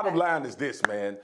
bottom line is this, man.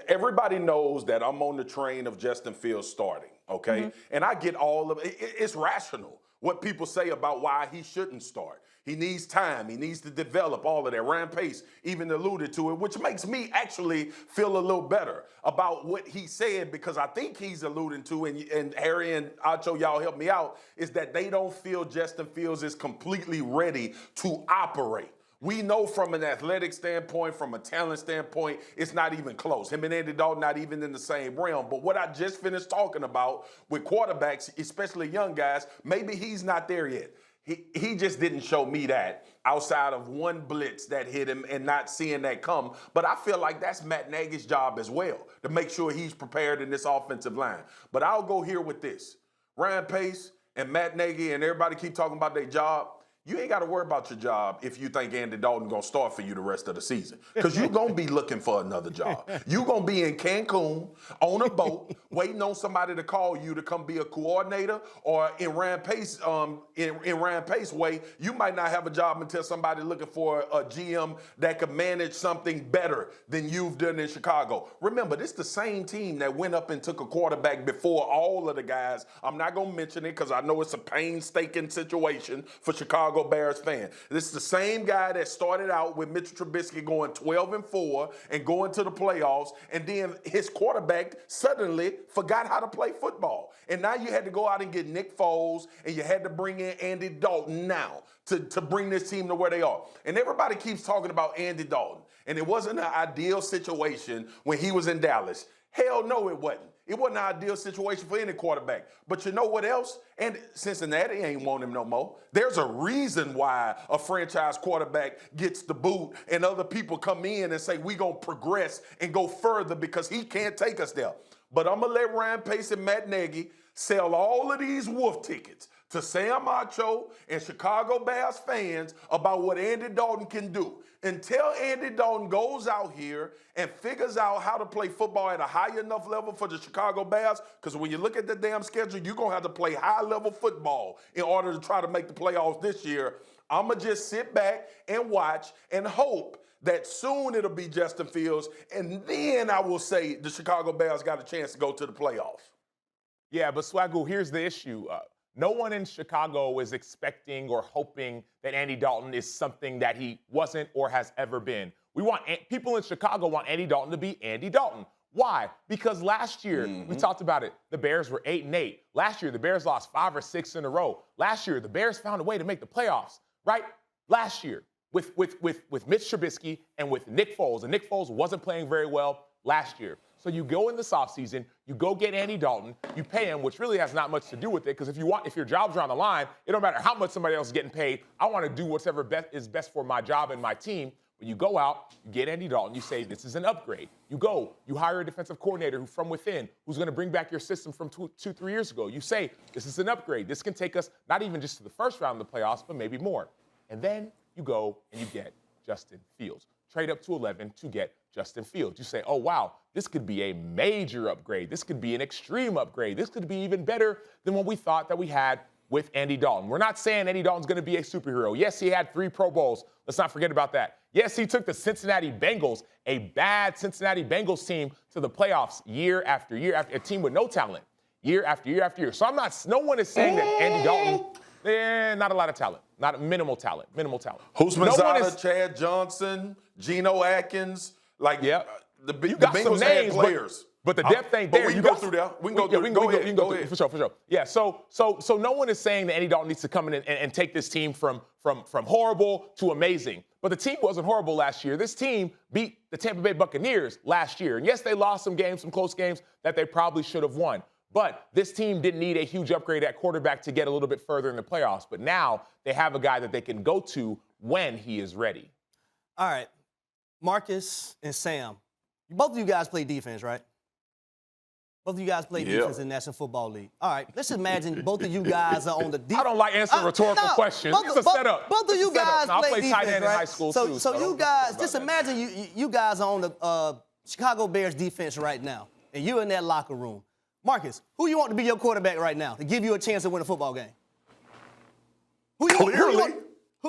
Everybody knows that I'm on the train of Justin Fields starting, okay? Mm-hmm. And I get all of it. It's rational what people say about why he shouldn't start. He needs time. He needs to develop all of that. Ryan Pace even alluded to it, which makes me actually feel a little better about what he said, because I think he's alluding to, and Harry and Acho, y'all help me out, is that they don't feel Justin Fields is completely ready to operate. We know from an athletic standpoint, from a talent standpoint, it's not even close. Him and Andy Dalton not even in the same realm. But what I just finished talking about with quarterbacks, especially young guys, maybe he's not there yet. He just didn't show me that outside of one blitz that hit him and not seeing that come. But I feel like that's Matt Nagy's job as well, to make sure he's prepared in this offensive line. But I'll go here with this. Ryan Pace and Matt Nagy and everybody keep talking about their job. You ain't got to worry about your job if you think Andy Dalton going to start for you the rest of the season, because you're going to be looking for another job. You're going to be in Cancun on a boat waiting on somebody to call you to come be a coordinator, or in Ryan Pace, in Ryan Pace way, you might not have a job until somebody looking for a GM that could manage something better than you've done in Chicago. Remember, this is the same team that went up and took a quarterback before all of the guys. I'm not going to mention it because I know it's a painstaking situation for Chicago Bears fan. This is the same guy that started out with Mitchell Trubisky going 12-4 and going to the playoffs, and then his quarterback suddenly forgot how to play football. And now you had to go out and get Nick Foles, and you had to bring in Andy Dalton now to bring this team to where they are. And everybody keeps talking about Andy Dalton, and it wasn't an ideal situation when he was in Dallas. Hell no, it wasn't. It wasn't an ideal situation for any quarterback. But you know what else? And Cincinnati ain't want him no more. There's a reason why a franchise quarterback gets the boot and other people come in and say, we gonna progress and go further because he can't take us there. But I'm gonna let Ryan Pace and Matt Nagy sell all of these wolf tickets to Sam Acho and Chicago Bears fans about what Andy Dalton can do. Until Andy Dalton goes out here and figures out how to play football at a high enough level for the Chicago Bears, because when you look at the damn schedule, you're going to have to play high-level football in order to try to make the playoffs this year. I'm going to just sit back and watch and hope that soon it'll be Justin Fields, and then I will say the Chicago Bears got a chance to go to the playoffs. Yeah, but Swagoo, here's the issue. No one in Chicago is expecting or hoping that Andy Dalton is something that he wasn't or has ever been. People in Chicago want Andy Dalton to be Andy Dalton. Why? Because last year, we talked about it, the Bears were 8-8. Last year, the Bears lost 5 or 6 in a row. Last year, the Bears found a way to make the playoffs, right? Last year, with Mitch Trubisky and with Nick Foles. And Nick Foles wasn't playing very well last year. So you go in this offseason, you go get Andy Dalton, you pay him, which really has not much to do with it, because if your job's are on the line, it don't matter how much somebody else is getting paid. I want to do whatever is best for my job and my team. When you go out, you get Andy Dalton, you say, this is an upgrade. You go, you hire a defensive coordinator who from within, who's going to bring back your system from 2-3 years ago. You say, this is an upgrade. This can take us not even just to the first round of the playoffs, but maybe more. And then you go and you get Justin Fields. Trade up to 11 to get Justin Fields. You say, oh, wow, this could be a major upgrade. This could be an extreme upgrade. This could be even better than what we thought that we had with Andy Dalton. We're not saying Andy Dalton's going to be a superhero. Yes, he had 3 Pro Bowls. Let's not forget about that. Yes, he took the Cincinnati Bengals, a bad Cincinnati Bengals team, to the playoffs year after year, after a team with no talent, year after year after year. So no one is saying that Andy Dalton, not a lot of talent, minimal talent. Who's Mazada, Chad Johnson, Geno Atkins, yeah. The Bengals had players. But the depth ain't there. But we can go through there. We can go through. Go ahead. For sure. Yeah, so no one is saying that Andy Dalton needs to come in and take this team from horrible to amazing. But the team wasn't horrible last year. This team beat the Tampa Bay Buccaneers last year. And yes, they lost some close games that they probably should have won. But this team didn't need a huge upgrade at quarterback to get a little bit further in the playoffs. But now they have a guy that they can go to when he is ready. All right, Marcus and Sam, both of you guys play defense, right? Both of you guys play defense in the National Football League. All right, let's imagine both of you guys are on the defense. I don't like answering rhetorical questions. It's a setup. Both of you guys play defense, tight end right? in high school, too. So you guys, just imagine you guys are on the Chicago Bears defense right now, and you're in that locker room. Marcus, who you want to be your quarterback right now to give you a chance to win a football game? Who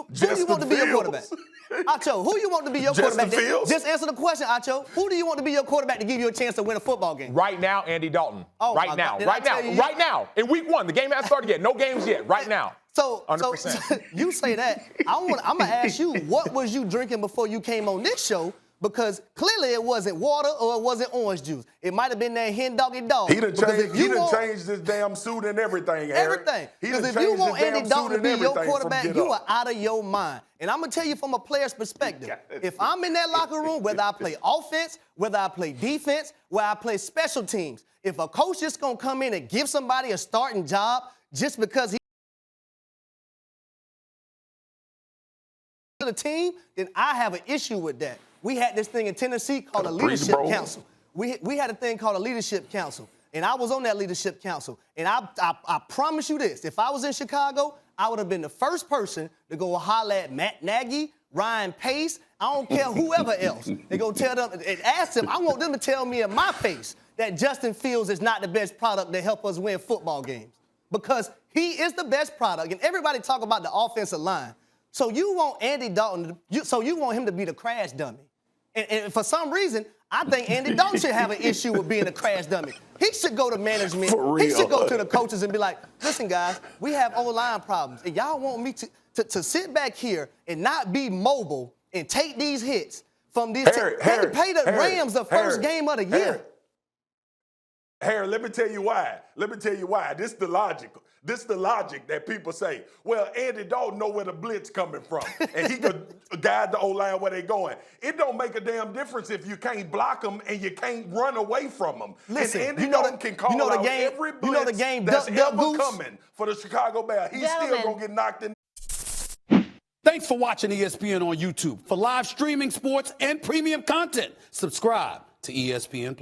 Who do you want to be your quarterback? Acho, who you want to be your quarterback? Just answer the question, Acho. Who do you want to be your quarterback to give you a chance to win a football game? Right now, Andy Dalton. Oh, right now. Right now. In week 1. The game hasn't started yet. No games yet. Right now. So 100%. You say that. I'm going to ask you, what was you drinking before you came on this show? Because clearly it wasn't water or it wasn't orange juice. It might have been that hen doggy dog. He done changed his damn suit and everything, Harry. Everything. Because if you want Andy Dalton to be your quarterback, you are out of your mind. And I'm going to tell you from a player's perspective, if I'm in that locker room, whether I play offense, whether I play defense, whether I play special teams, if a coach is going to come in and give somebody a starting job just because he the team, then I have an issue with that. We had this thing in Tennessee called a leadership council. We had a thing called a leadership council, and I was on that leadership council. And I promise you this, if I was in Chicago, I would have been the first person to go holler at Matt Nagy, Ryan Pace, I don't care whoever else. They go tell them and ask them, I want them to tell me in my face that Justin Fields is not the best product to help us win football games. Because he is the best product, and everybody talk about the offensive line. So you want Andy Dalton, so you want him to be the crash dummy. And for some reason, I think Andy Dalton should have an issue with being a crash dummy. He should go to management. He should go to the coaches and be like, listen, guys, we have O-line problems. And y'all want me to sit back here and not be mobile and take these hits from these teams. Pay the Rams the first game of the year. Harry, let me tell you why. This is the logic. This is the logic that people say, well, Andy Dalton know where the blitz coming from, and he could guide the O-line where they going. It don't make a damn difference if you can't block them and you can't run away from them. Listen, and Andy Dalton can call out every blitz that's ever coming for the Chicago Bears. He's still going to get knocked in. Thanks for watching ESPN on YouTube. For live streaming, sports, and premium content, subscribe to ESPN+.